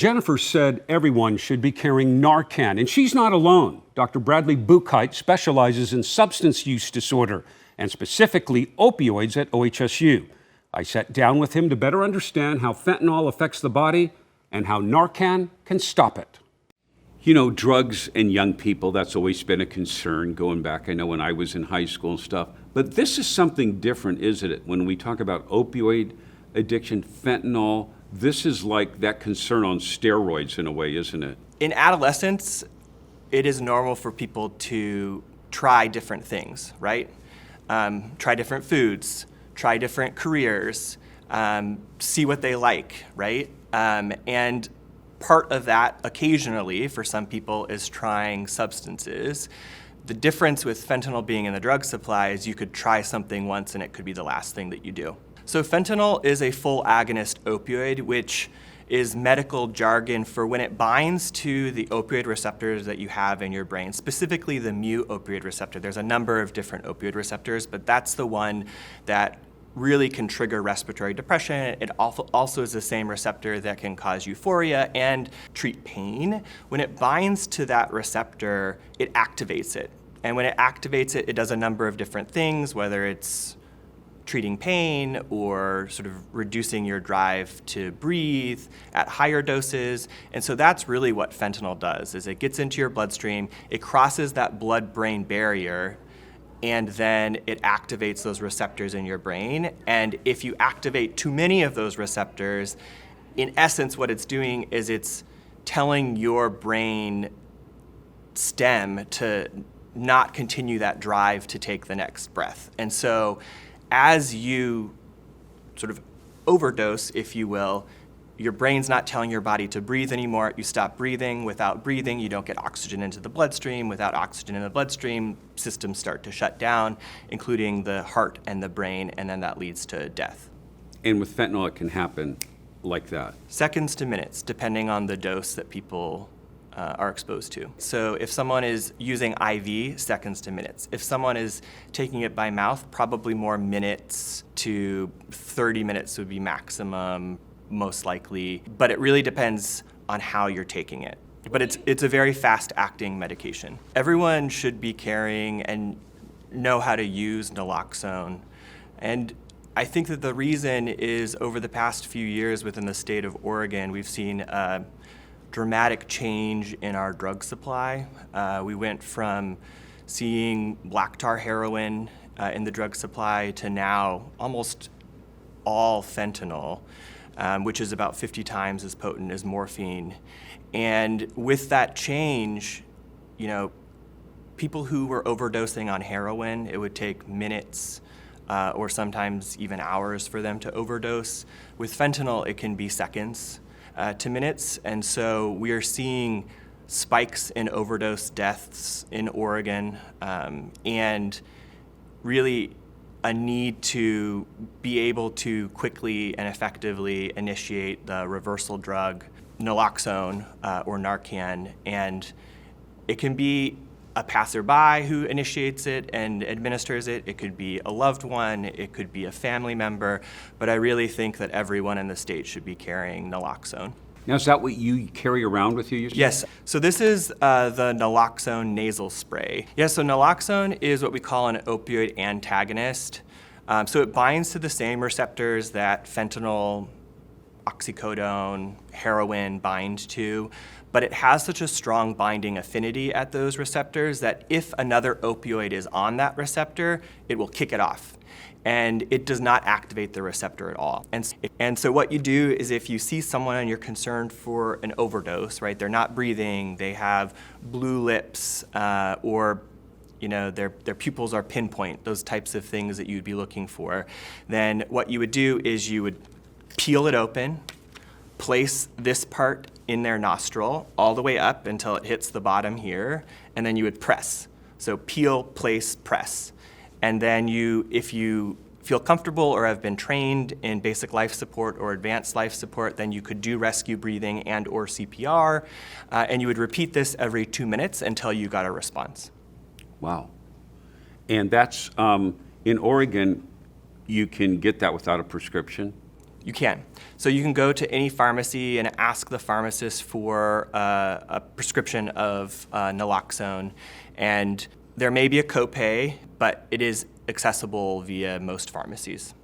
Jennifer said everyone should be carrying Narcan, and she's not alone. Dr. Bradley Buchheit specializes in substance use disorder, and specifically opioids at OHSU. I sat down with him to better understand how fentanyl affects the body and how Narcan can stop it. You know, drugs and young people, that's always been a concern going back, I know when I was in high school and stuff. But this is something different, isn't it? When we talk about opioid addiction, fentanyl, this is like that concern on steroids in a way, isn't it? In adolescence, it is normal for people to try different things, right? Try different foods, try different careers, see what they like, right? And part of that occasionally for some people is trying substances. The difference with fentanyl being in the drug supply is you could try something once and it could be the last thing that you do. So fentanyl is a full agonist opioid, which is medical jargon for when it binds to the opioid receptors that you have in your brain, specifically the mu opioid receptor. There's a number of different opioid receptors, but that's the one that really can trigger respiratory depression. It also is the same receptor that can cause euphoria and treat pain. When it binds to that receptor, it activates it. And when it activates it, it does a number of different things, whether it's treating pain or sort of reducing your drive to breathe at higher doses. And so that's really what fentanyl does, is it gets into your bloodstream, it crosses that blood-brain barrier, and then it activates those receptors in your brain. And if you activate too many of those receptors, in essence what it's doing is it's telling your brain stem to not continue that drive to take the next breath. And so as you sort of overdose, if you will, your brain's not telling your body to breathe anymore. You stop breathing. Without breathing, you don't get oxygen into the bloodstream. Without oxygen in the bloodstream, systems start to shut down, including the heart and the brain, and then that leads to death. And with fentanyl, it can happen like that. Seconds to minutes, depending on the dose that people are exposed to. So if someone is using IV, seconds to minutes. If someone is taking it by mouth, probably more minutes to 30 minutes would be maximum, most likely. But it really depends on how you're taking it. But it's a very fast-acting medication. Everyone should be carrying and know how to use naloxone. And I think that the reason is over the past few years within the state of Oregon, we've seen a dramatic change in our drug supply. We went from seeing black tar heroin in the drug supply to now almost all fentanyl, which is about 50 times as potent as morphine. And with that change, you know, people who were overdosing on heroin, it would take minutes or sometimes even hours for them to overdose. With fentanyl, it can be seconds to minutes. And so we are seeing spikes in overdose deaths in Oregon, and really a need to be able to quickly and effectively initiate the reversal drug naloxone or Narcan. And it can be a passerby who initiates it and administers it. It could be a loved one. It could be a family member. But I really think that everyone in the state should be carrying naloxone. Now, is that what you carry around with you? Yes. So this is the naloxone nasal spray. Yeah, so naloxone is what we call an opioid antagonist. So it binds to the same receptors that fentanyl, oxycodone, heroin bind to, but it has such a strong binding affinity at those receptors that if another opioid is on that receptor, it will kick it off. And it does not activate the receptor at all. And so what you do is if you see someone and you're concerned for an overdose, right, they're not breathing, they have blue lips, or you know, their pupils are pinpoint, those types of things that you'd be looking for, then what you would do is you would peel it open, place this part in their nostril all the way up until it hits the bottom here, and then you would press. So peel, place, press. And then if you feel comfortable or have been trained in basic life support or advanced life support, then you could do rescue breathing and or CPR, and you would repeat this every 2 minutes until you got a response. Wow. And that's, in Oregon, you can get that without a prescription? You can. So you can go to any pharmacy and ask the pharmacist for a prescription of naloxone, and there may be a copay, but it is accessible via most pharmacies.